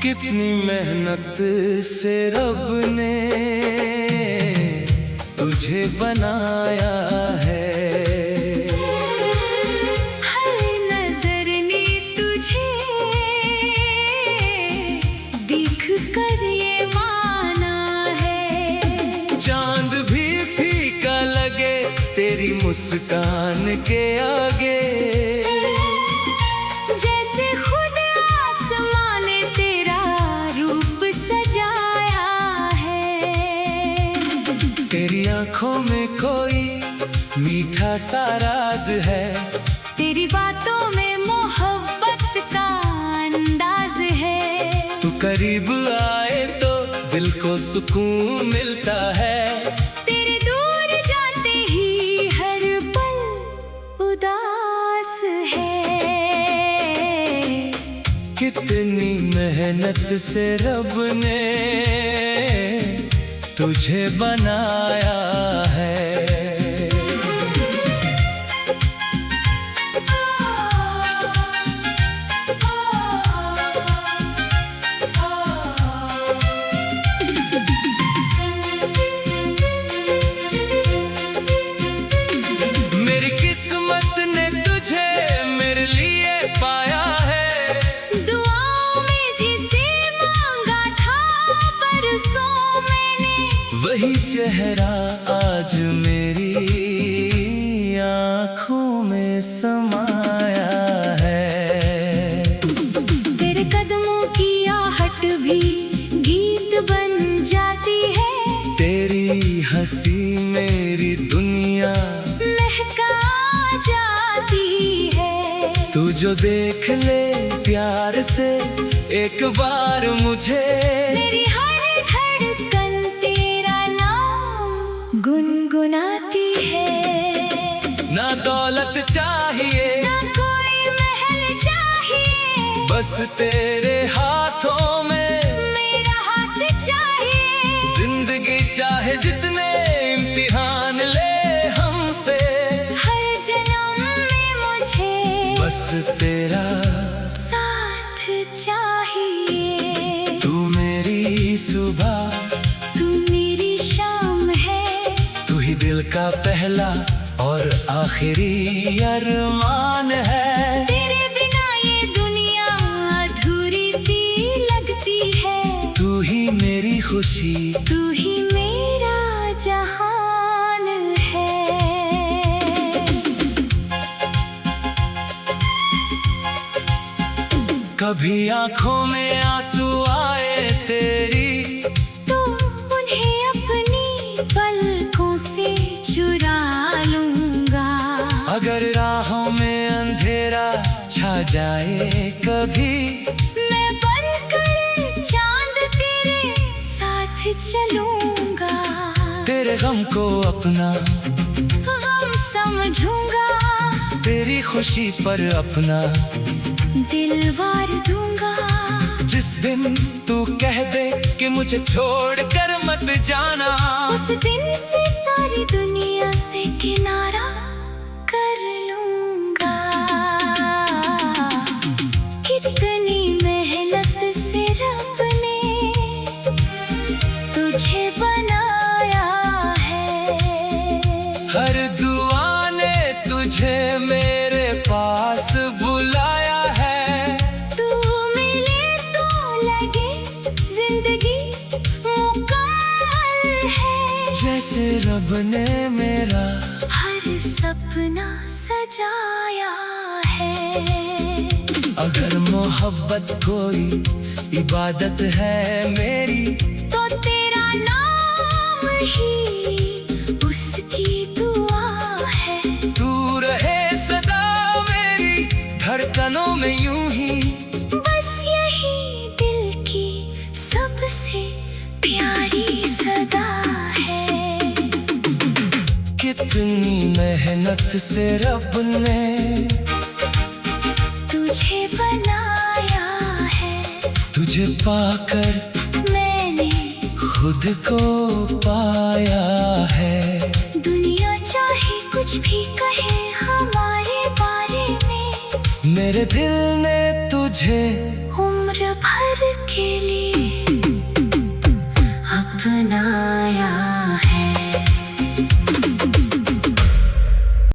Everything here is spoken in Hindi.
कितनी मेहनत से रब ने तुझे बनाया है। हर नजर ने तुझे देख कर ये माना है। चांद भी फीका लगे तेरी मुस्कान के आगे। जैसे खुद आसमां ने तेरा रूप सजाया है। तेरी आंखों में कोई मीठा सा राज है। तेरी बातों में मोहब्बत का अंदाज है। तू करीब आए तो दिल को सुकून मिलता है। तेरे दूर जाते ही हर पल उदास है। कितनी मेहनत से रब ने तुझे बनाया है। मेरी किस्मत ने तुझे मेरे लिए पाया है। दुआओं में जिसे मांगा था परसों मैंने, वही चेहरा आज मेरी आँखों में समाया है। तेरे कदमों की आहट भी गीत बन जाती है। तेरी हंसी मेरी दुनिया महका जाती है। तू जो देख ले प्यार से एक बार मुझे, मेरी हर धड़कन तेरा नाम गुनगुनाती है। ना दौलत चाहिए ना कोई महल चाहिए, बस तेरे हाथों में मेरा हाथ चाहिए। जिंदगी चाहे जितने इम्तिहान ले हमसे, हर जन्म में मुझे बस तेरा साथ चाहिए। तू मेरी सुबह तू मेरी शाम है। तू ही दिल का पहला और आखिरी अरमान है। तेरे बिना ये दुनिया अधूरी सी लगती है। तू ही मेरी खुशी, तू ही मेरा जहान है। कभी आंखों में आंसू आए तेरी, तो उन्हें अपनी पलकों से चुरा लूंगा। अगर राहों में अंधेरा छा जाए कभी, मैं बनकर चांद तेरे साथ चलूंगा। तेरे गम को अपना गम समझूंगा, तेरी खुशी पर अपना दिल वार दूंगा। जिस दिन तू कह दे कि मुझे छोड़ कर मत जाना, उस दिन से सारी दुनिया से किनारा कर लूंगा। कितनी मेहनत से रब ने तुझे बनाया है। हर दुआ ने तुझे मेरे पास बुलाया है। तू मिले तो लगे जिंदगी मुकम्मल है। जैसे रब ने मेरा हर सपना सजाया है। अगर मोहब्बत कोई इबादत है मेरी, तो तेरा नाम ही उसकी दुआ है। तू रहे सदा मेरी धड़कनों में यूं ही, बस यही दिल की सबसे प्यारी सदा है। कितनी मेहनत से रब ने तुझे बनाया है। तुझे पाकर मैंने खुद को पाया है। दुनिया चाहे कुछ भी कहे हमारे बारे में, मेरे दिल ने तुझे उम्र भर के लिए